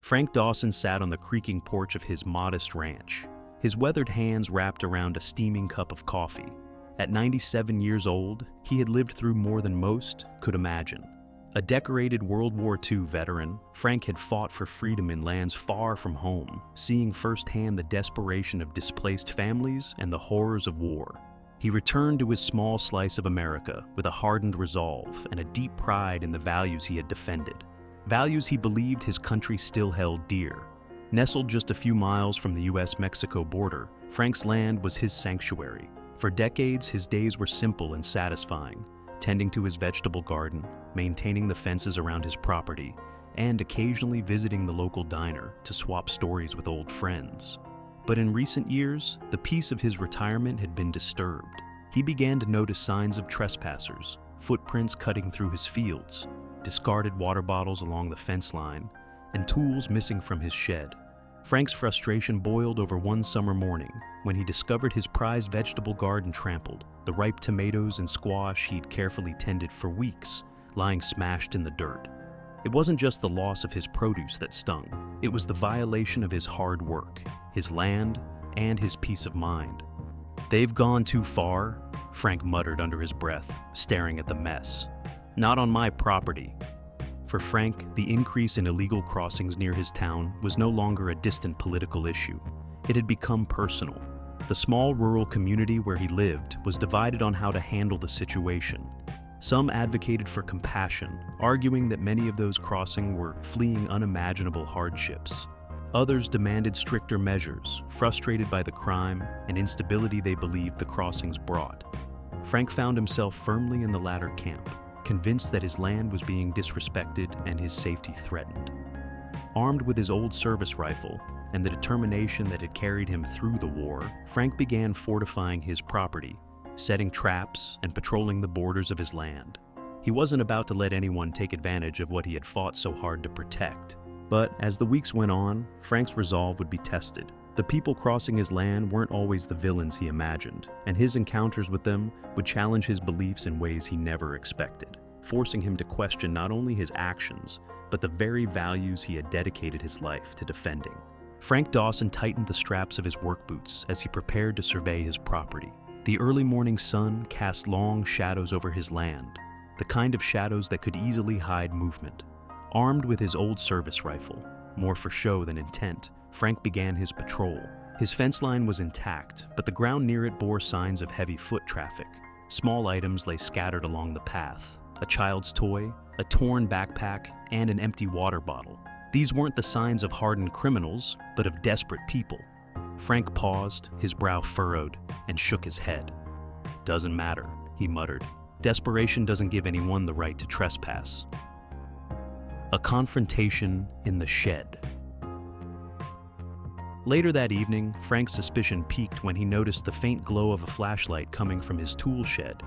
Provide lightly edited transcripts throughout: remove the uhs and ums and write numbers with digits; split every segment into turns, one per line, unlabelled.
Frank Dawson sat on the creaking porch of his modest ranch, his weathered hands wrapped around a steaming cup of coffee. At 97 years old, he had lived through more than most could imagine. A decorated World War II veteran, Frank had fought for freedom in lands far from home, seeing firsthand the desperation of displaced families and the horrors of war. He returned to his small slice of America with a hardened resolve and a deep pride in the values he had defended, values he believed his country still held dear. Nestled just a few miles from the US-Mexico border, Frank's land was his sanctuary. For decades, his days were simple and satisfying, tending to his vegetable garden, maintaining the fences around his property, and occasionally visiting the local diner to swap stories with old friends. But in recent years, the peace of his retirement had been disturbed. He began to notice signs of trespassers, footprints cutting through his fields, discarded water bottles along the fence line, and tools missing from his shed. Frank's frustration boiled over one summer morning when he discovered his prized vegetable garden trampled, the ripe tomatoes and squash he'd carefully tended for weeks, lying smashed in the dirt. It wasn't just the loss of his produce that stung, it was the violation of his hard work, his land, and his peace of mind. "They've gone too far," Frank muttered under his breath, staring at the mess. "Not on my property." For Frank, the increase in illegal crossings near his town was no longer a distant political issue. It had become personal. The small rural community where he lived was divided on how to handle the situation. Some advocated for compassion, arguing that many of those crossing were fleeing unimaginable hardships. Others demanded stricter measures, frustrated by the crime and instability they believed the crossings brought. Frank found himself firmly in the latter camp, convinced that his land was being disrespected and his safety threatened. Armed with his old service rifle and the determination that had carried him through the war, Frank began fortifying his property, setting traps and patrolling the borders of his land. He wasn't about to let anyone take advantage of what he had fought so hard to protect. But as the weeks went on, Frank's resolve would be tested. The people crossing his land weren't always the villains he imagined, and his encounters with them would challenge his beliefs in ways he never expected, forcing him to question not only his actions, but the very values he had dedicated his life to defending. Frank Dawson tightened the straps of his work boots as he prepared to survey his property. The early morning sun cast long shadows over his land, the kind of shadows that could easily hide movement. Armed with his old service rifle, more for show than intent, Frank began his patrol. His fence line was intact, but the ground near it bore signs of heavy foot traffic. Small items lay scattered along the path: a child's toy, a torn backpack, and an empty water bottle. These weren't the signs of hardened criminals, but of desperate people. Frank paused, his brow furrowed, and shook his head. "Doesn't matter," he muttered. "Desperation doesn't give anyone the right to trespass." A confrontation in the shed. Later that evening, Frank's suspicion peaked when he noticed the faint glow of a flashlight coming from his tool shed.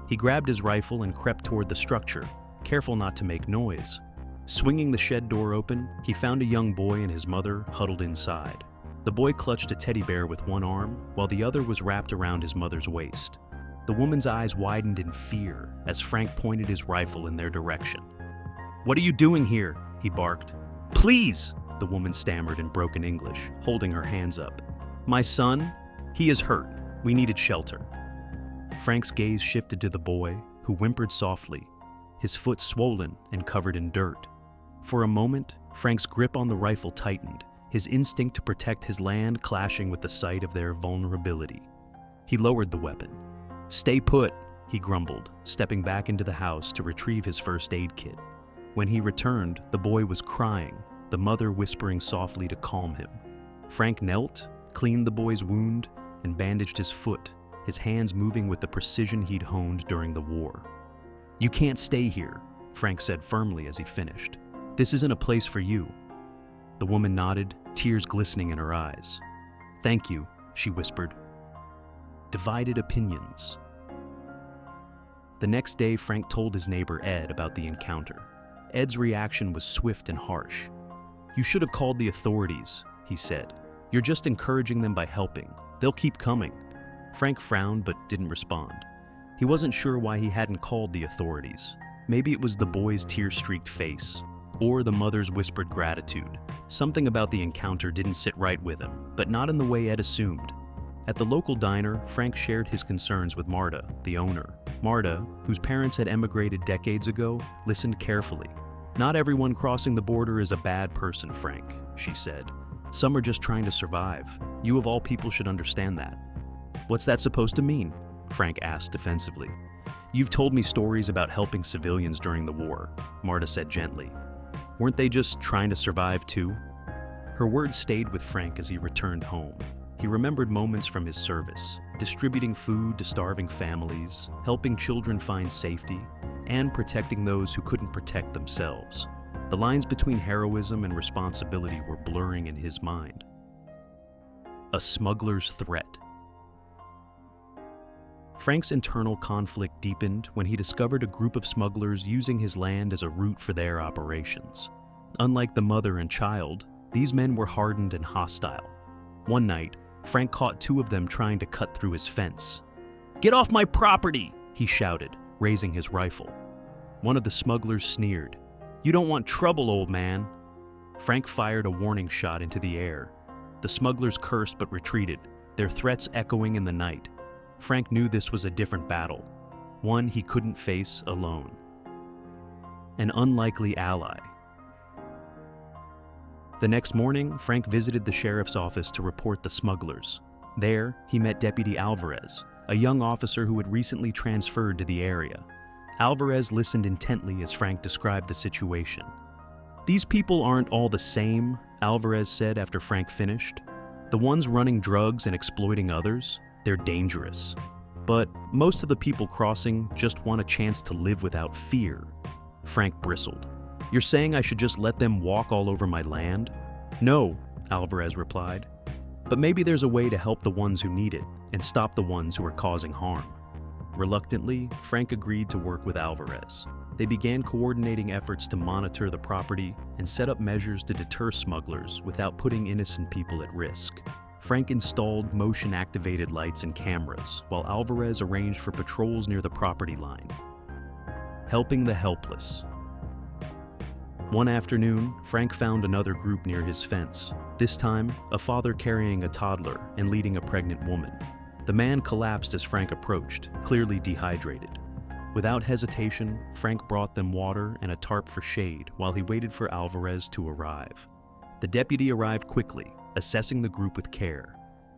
He grabbed his rifle and crept toward the structure, careful not to make noise. Swinging the shed door open, he found a young boy and his mother huddled inside. The boy clutched a teddy bear with one arm, while the other was wrapped around his mother's waist. The woman's eyes widened in fear as Frank pointed his rifle in their direction. "What are you doing here?" he barked. "Please!" the woman stammered in broken English, holding her hands up. "My son? He is hurt. We needed shelter." Frank's gaze shifted to the boy, who whimpered softly, his foot swollen and covered in dirt. For a moment, Frank's grip on the rifle tightened, his instinct to protect his land clashing with the sight of their vulnerability. He lowered the weapon. "Stay put," he grumbled, stepping back into the house to retrieve his first aid kit. When he returned, the boy was crying, the mother whispering softly to calm him. Frank knelt, cleaned the boy's wound, and bandaged his foot, his hands moving with the precision he'd honed during the war. "You can't stay here," Frank said firmly as he finished. "This isn't a place for you." The woman nodded, tears glistening in her eyes. "Thank you," she whispered. Divided opinions. The next day, Frank told his neighbor Ed about the encounter. Ed's reaction was swift and harsh. "You should have called the authorities," he said. "You're just encouraging them by helping. They'll keep coming." Frank frowned but didn't respond. He wasn't sure why he hadn't called the authorities. Maybe it was the boy's tear-streaked face, or the mother's whispered gratitude. Something about the encounter didn't sit right with him, but not in the way Ed assumed. At the local diner, Frank shared his concerns with Marta, the owner. Marta, whose parents had emigrated decades ago, listened carefully. "Not everyone crossing the border is a bad person, Frank," she said. "Some are just trying to survive. You of all people should understand that." "What's that supposed to mean?" Frank asked defensively. "You've told me stories about helping civilians during the war," Marta said gently. "Weren't they just trying to survive too?" Her words stayed with Frank as he returned home. He remembered moments from his service, distributing food to starving families, helping children find safety, and protecting those who couldn't protect themselves. The lines between heroism and responsibility were blurring in his mind. A smuggler's threat. Frank's internal conflict deepened when he discovered a group of smugglers using his land as a route for their operations. Unlike the mother and child, these men were hardened and hostile. One night, Frank caught two of them trying to cut through his fence. "Get off my property!" he shouted, raising his rifle. One of the smugglers sneered. "You don't want trouble, old man." Frank fired a warning shot into the air. The smugglers cursed but retreated, their threats echoing in the night. Frank knew this was a different battle, one he couldn't face alone. An unlikely ally. The next morning, Frank visited the sheriff's office to report the smugglers. There, he met Deputy Alvarez, a young officer who had recently transferred to the area. Alvarez listened intently as Frank described the situation. "These people aren't all the same," Alvarez said after Frank finished. "The ones running drugs and exploiting others, they're dangerous. But most of the people crossing just want a chance to live without fear." Frank bristled. "You're saying I should just let them walk all over my land?" "No," Alvarez replied. "But maybe there's a way to help the ones who need it and stop the ones who are causing harm." Reluctantly, Frank agreed to work with Alvarez. They began coordinating efforts to monitor the property and set up measures to deter smugglers without putting innocent people at risk. Frank installed motion-activated lights and cameras, while Alvarez arranged for patrols near the property line. Helping the helpless. One afternoon, Frank found another group near his fence. This time, a father carrying a toddler and leading a pregnant woman. The man collapsed as Frank approached, clearly dehydrated. Without hesitation, Frank brought them water and a tarp for shade while he waited for Alvarez to arrive. The deputy arrived quickly, assessing the group with care.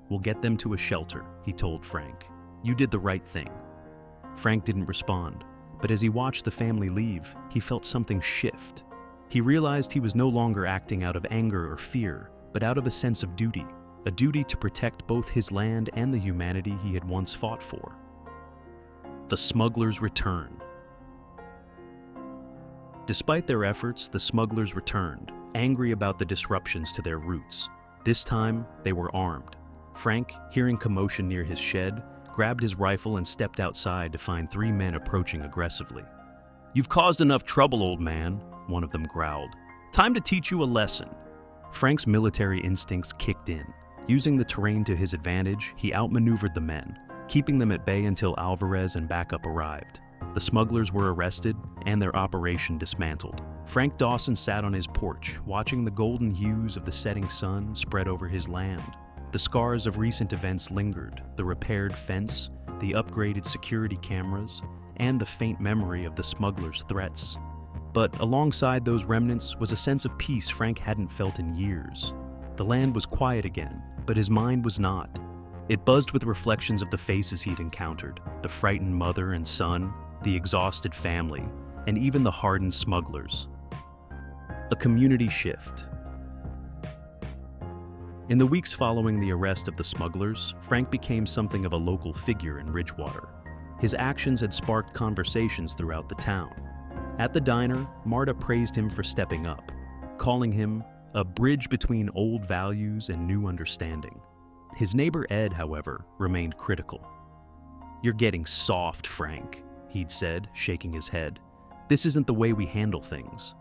"We'll get them to a shelter," he told Frank. "You did the right thing." Frank didn't respond, but as he watched the family leave, he felt something shift. He realized he was no longer acting out of anger or fear, but out of a sense of duty, a duty to protect both his land and the humanity he had once fought for. The smugglers return. Despite their efforts, the smugglers returned, angry about the disruptions to their routes. This time, they were armed. Frank, hearing commotion near his shed, grabbed his rifle and stepped outside to find three men approaching aggressively. "You've caused enough trouble, old man," one of them growled. "Time to teach you a lesson." Frank's military instincts kicked in. Using the terrain to his advantage, he outmaneuvered the men, keeping them at bay until Alvarez and backup arrived. The smugglers were arrested and their operation dismantled. Frank Dawson sat on his porch, watching the golden hues of the setting sun spread over his land. The scars of recent events lingered, the repaired fence, the upgraded security cameras, and the faint memory of the smugglers' threats. But alongside those remnants was a sense of peace Frank hadn't felt in years. The land was quiet again, but his mind was not. It buzzed with reflections of the faces he'd encountered, the frightened mother and son, the exhausted family, and even the hardened smugglers. A community shift. In the weeks following the arrest of the smugglers, Frank became something of a local figure in Ridgewater. His actions had sparked conversations throughout the town. At the diner, Marta praised him for stepping up, calling him a bridge between old values and new understanding. His neighbor Ed, however, remained critical. "You're getting soft, Frank," he'd said, shaking his head. "This isn't the way we handle things."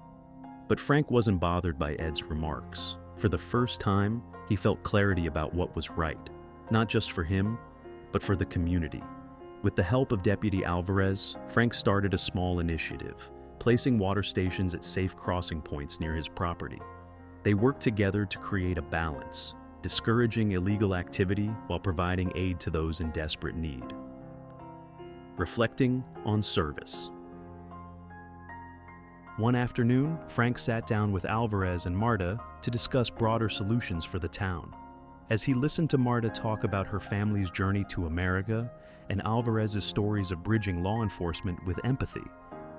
But Frank wasn't bothered by Ed's remarks. For the first time, he felt clarity about what was right, not just for him, but for the community. With the help of Deputy Alvarez, Frank started a small initiative, placing water stations at safe crossing points near his property. They worked together to create a balance, discouraging illegal activity while providing aid to those in desperate need. Reflecting on service. One afternoon, Frank sat down with Alvarez and Marta to discuss broader solutions for the town. As he listened to Marta talk about her family's journey to America and Alvarez's stories of bridging law enforcement with empathy,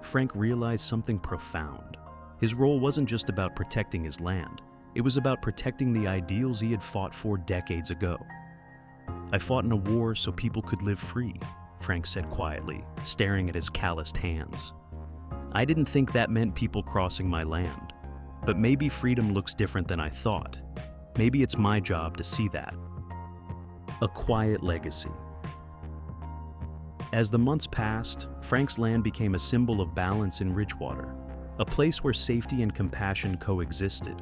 Frank realized something profound. His role wasn't just about protecting his land, it was about protecting the ideals he had fought for decades ago. "I fought in a war so people could live free," Frank said quietly, staring at his calloused hands. "I didn't think that meant people crossing my land. But maybe freedom looks different than I thought. Maybe it's my job to see that." A quiet legacy. As the months passed, Frank's land became a symbol of balance in Ridgewater, a place where safety and compassion coexisted.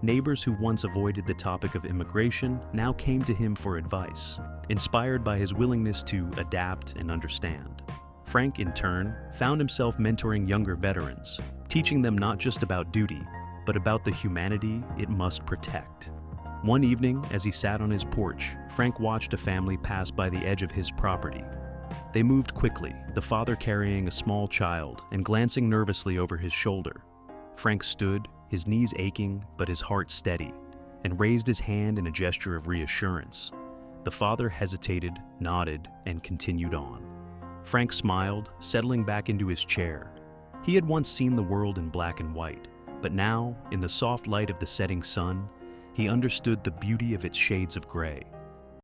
Neighbors who once avoided the topic of immigration now came to him for advice, inspired by his willingness to adapt and understand. Frank, in turn, found himself mentoring younger veterans, teaching them not just about duty, but about the humanity it must protect. One evening, as he sat on his porch, Frank watched a family pass by the edge of his property. They moved quickly, the father carrying a small child and glancing nervously over his shoulder. Frank stood, his knees aching but his heart steady, and raised his hand in a gesture of reassurance. The father hesitated, nodded, and continued on. Frank smiled, settling back into his chair. He had once seen the world in black and white, but now, in the soft light of the setting sun, he understood the beauty of its shades of gray.